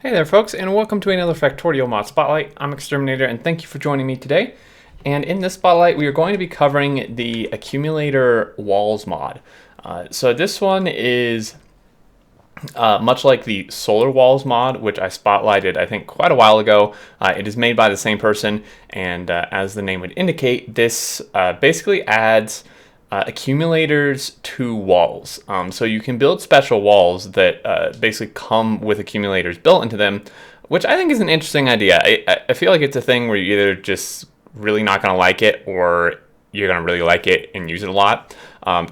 Hey there folks, and welcome to another Factorio mod spotlight. I'm Exterminator, and thank you for joining me today. And in this spotlight, we are going to be covering the Accumulator walls mod. So this one is much like the solar walls mod, which I spotlighted I think quite a while ago. It is made by the same person, and as the name would indicate, this basically adds accumulators to walls. So you can build special walls that basically come with accumulators built into them, which I think is an interesting idea. I feel like it's a thing where you're either just really not going to like it or you're going to really like it and use it a lot.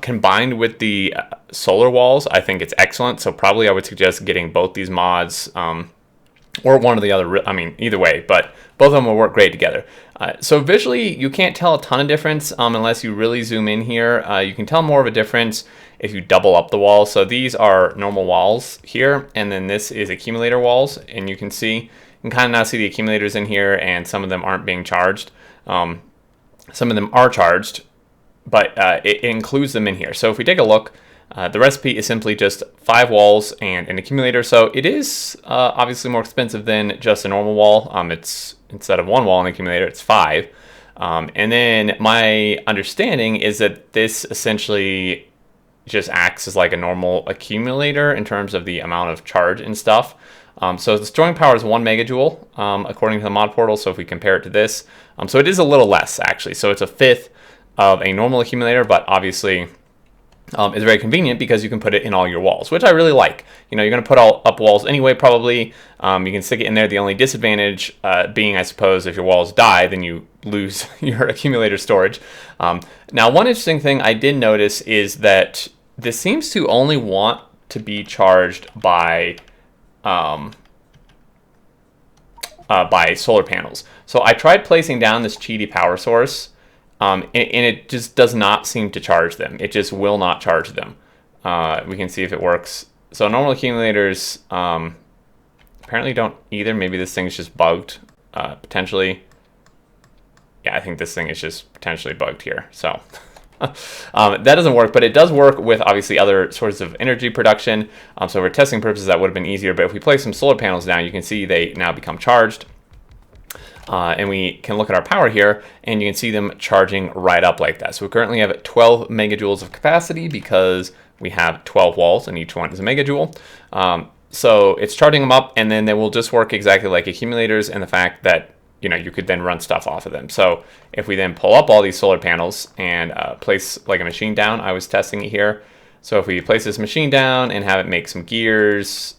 Combined with the solar walls, I think it's excellent. So probably I would suggest getting both these mods or one or the other. I mean, either way, but both of them will work great together. So visually, you can't tell a ton of difference unless you really zoom in here. You can tell more of a difference if you double up the walls. So these are normal walls here, and then this is accumulator walls, and you can kind of now see the accumulators in here, and some of them aren't being charged. Some of them are charged, but it includes them in here. So if we take a look, the recipe is simply just 5 walls and an accumulator. So it is obviously more expensive than just a normal wall. It's instead of 1 wall and accumulator, it's 5. And then my understanding is that this essentially just acts as like a normal accumulator in terms of the amount of charge and stuff. So the storing power is 1 megajoule according to the mod portal. So if we compare it to this, so it is a little less actually. So it's a fifth of a normal accumulator, but obviously it's very convenient because you can put it in all your walls, which I really like. You know, you're going to put all up walls anyway, probably. You can stick it in there. The only disadvantage being, I suppose, if your walls die, then you lose your accumulator storage. Now, one interesting thing I did notice is that this seems to only want to be charged by solar panels. So I tried placing down this cheaty power source, and it just does not seem to charge them. It just will not charge them. We can see if it works. So normal accumulators apparently don't either. Maybe this thing's just bugged, potentially. Yeah, I think this thing is just potentially bugged here. So that doesn't work, but it does work with obviously other sources of energy production. So for testing purposes, that would have been easier. But if we place some solar panels down, you can see they now become charged. And we can look at our power here, and you can see them charging right up like that. So we currently have 12 megajoules of capacity because we have 12 walls, and each one is a megajoule. So it's charging them up, and then they will just work exactly like accumulators, and the fact that you could then run stuff off of them. So if we then pull up all these solar panels and place like a machine down, I was testing it here. So if we place this machine down and have it make some gears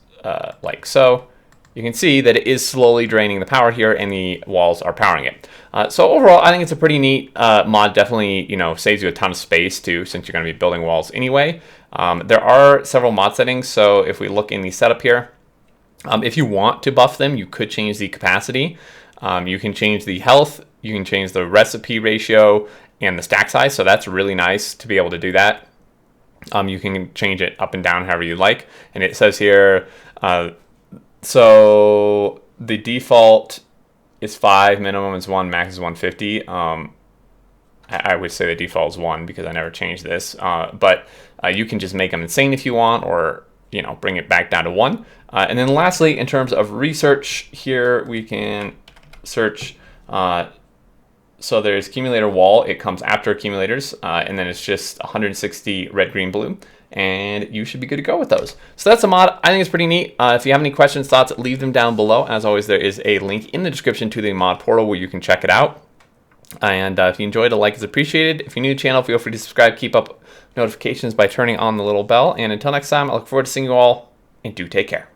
like so, you can see that it is slowly draining the power here, and the walls are powering it. So overall, I think it's a pretty neat mod. Definitely, saves you a ton of space too, since you're going to be building walls anyway. There are several mod settings. So if we look in the setup here, if you want to buff them, you could change the capacity. You can change the health. You can change the recipe ratio and the stack size. So that's really nice to be able to do that. You can change it up and down however you like. And it says here, so the default is 5, minimum is 1, max is 150. I would say the default is 1 because I never changed this. But you can just make them insane if you want, or bring it back down to 1. And then lastly, in terms of research here, we can search. So there's accumulator wall. It comes after accumulators, and then it's just 160 red, green, blue. And you should be good to go with those. So that's a mod. I think it's pretty neat. If you have any questions, thoughts, leave them down below. As always, there is a link in the description to the mod portal where you can check it out. And if you enjoyed, a like is appreciated. If you're new to the channel, feel free to subscribe. Keep up notifications by turning on the little bell. And until next time, I look forward to seeing you all, and do take care.